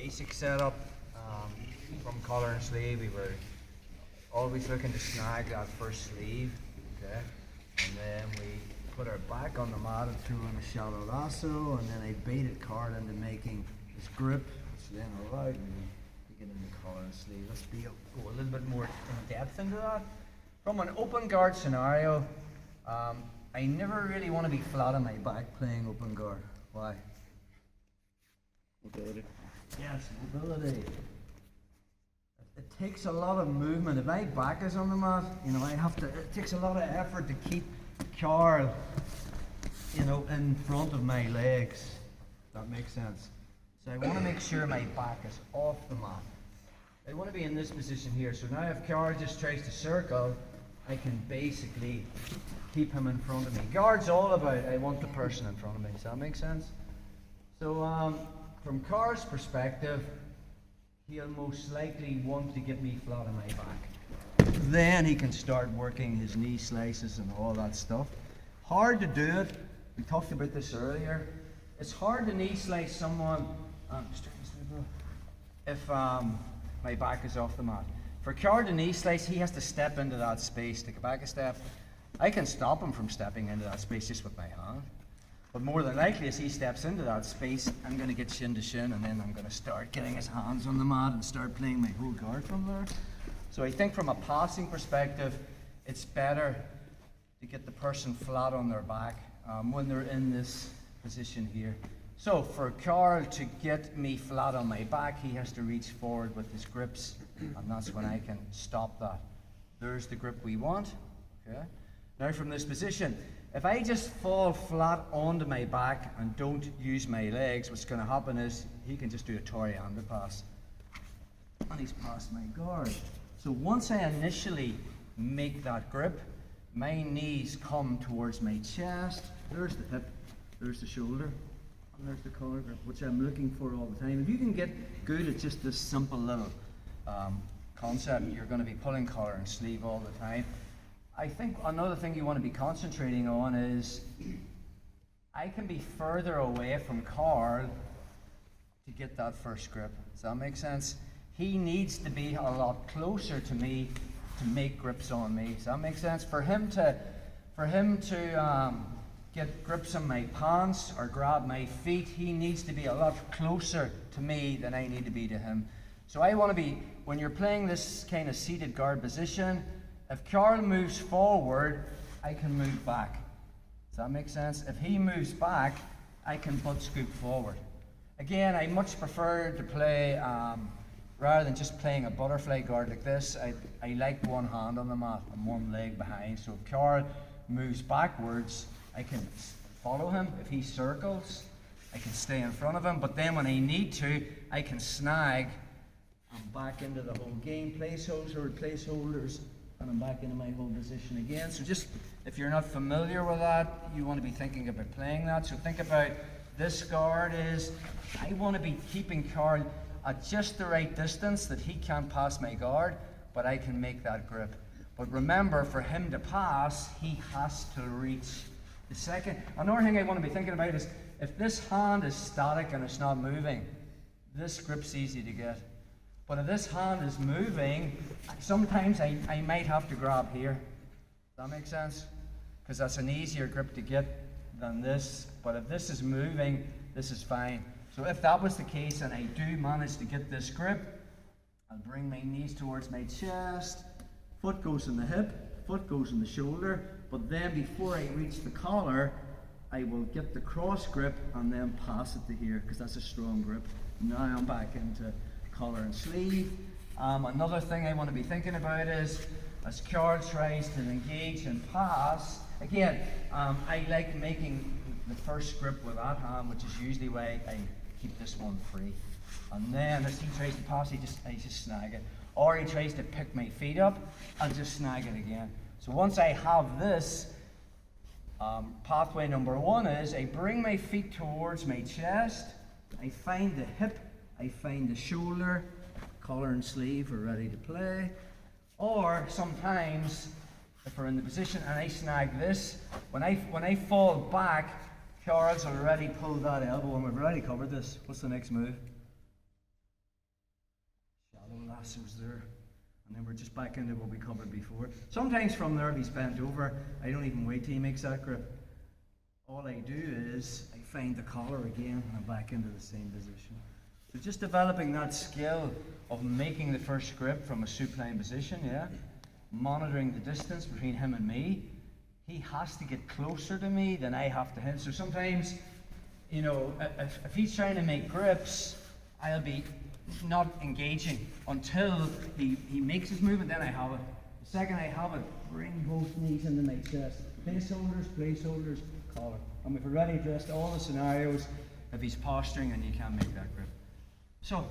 basic setup from collar and sleeve. We were always looking to snag that first sleeve, okay? And then we put our back on the mat and threw in a shallow lasso, and then I baited card into making this grip, which then allowed me to get in the collar and sleeve. Let's go a little bit more in depth into that. From an open guard scenario, I never really want to be flat on my back playing open guard. Why? Mobility. Yes, mobility. It takes a lot of movement. If my back is on the mat, it takes a lot of effort to keep Carl, in front of my legs. That makes sense. So I want to make sure my back is off the mat. I want to be in this position here. So now if Carl just tries to circle, I can basically keep him in front of me. Guard's all about I want the person in front of me. Does that make sense? So from Carl's perspective, he'll most likely want to get me flat on my back. Then he can start working his knee slices and all that stuff. Hard to do it. We talked about this earlier. It's hard to knee slice someone if my back is off the mat. For Carl to knee slice, he has to step into that space, take back a step. I can stop him from stepping into that space just with my hand. But more than likely, as he steps into that space, I'm going to get shin to shin, and then I'm going to start getting his hands on the mat and start playing my whole guard from there. So I think from a passing perspective, it's better to get the person flat on their back when they're in this position here. So for Carl to get me flat on my back, he has to reach forward with his grips, and that's when I can stop that. There's the grip we want. Okay. Now from this position, if I just fall flat onto my back and don't use my legs, what's going to happen is he can just do a Torianda pass. And he's past my guard. So once I initially make that grip, my knees come towards my chest. There's the hip, there's the shoulder, and there's the collar grip, which I'm looking for all the time. If you can get good at just this simple little concept, you're going to be pulling collar and sleeve all the time. I think another thing you want to be concentrating on is I can be further away from Carl to get that first grip. Does that make sense? He needs to be a lot closer to me to make grips on me. Does that make sense? For him to get grips on my pants or grab my feet, he needs to be a lot closer to me than I need to be to him. So I want to be, when you're playing this kind of seated guard position, if Carl moves forward, I can move back. Does that make sense? If he moves back, I can butt scoop forward. Again, I much prefer to play, rather than just playing a butterfly guard like this, I like one hand on the mat and one leg behind. So if Carl moves backwards, I can follow him. If he circles, I can stay in front of him. But then when I need to, I can snag. I'm back into the whole game. Placeholders. And I'm back into my whole position again. So just, if you're not familiar with that, you want to be thinking about playing that. So think about this guard is, I want to be keeping Carl at just the right distance that he can't pass my guard, but I can make that grip. But remember, for him to pass, he has to reach the second. Another thing I want to be thinking about is, if this hand is static and it's not moving, this grip's easy to get. But if this hand is moving, sometimes I might have to grab here. Does that make sense? Because that's an easier grip to get than this. But if this is moving, this is fine. So if that was the case and I do manage to get this grip, I'll bring my knees towards my chest. Foot goes in the hip, foot goes in the shoulder. But then before I reach the collar, I will get the cross grip and then pass it to here, because that's a strong grip. Now I'm back into collar and sleeve. Another thing I want to be thinking about is, as Carl tries to engage and pass, again, I like making the first grip with that hand, which is usually why I keep this one free. And then as he tries to pass, I just snag it. Or he tries to pick my feet up, I'll just snag it again. So once I have this, pathway number one is I bring my feet towards my chest, I find the hip, I find the shoulder, collar and sleeve are ready to play. Or sometimes, if we're in the position and I snag this, when I fall back, Carl's already pulled that elbow and we've already covered this. What's the next move? lassos there. And then we're just back into what we covered before. Sometimes from there, if he's bent over, I don't even wait till he makes that grip. All I do is I find the collar again and I'm back into the same position. So just developing that skill of making the first grip from a supine position, yeah? Monitoring the distance between him and me. He has to get closer to me than I have to him. So sometimes, you know, if he's trying to make grips, I'll be not engaging until he makes his movement, then I have it. The second I have it, bring both knees into my chest. Placeholders, collar. And we've already addressed all the scenarios if he's posturing and you can't make that grip. So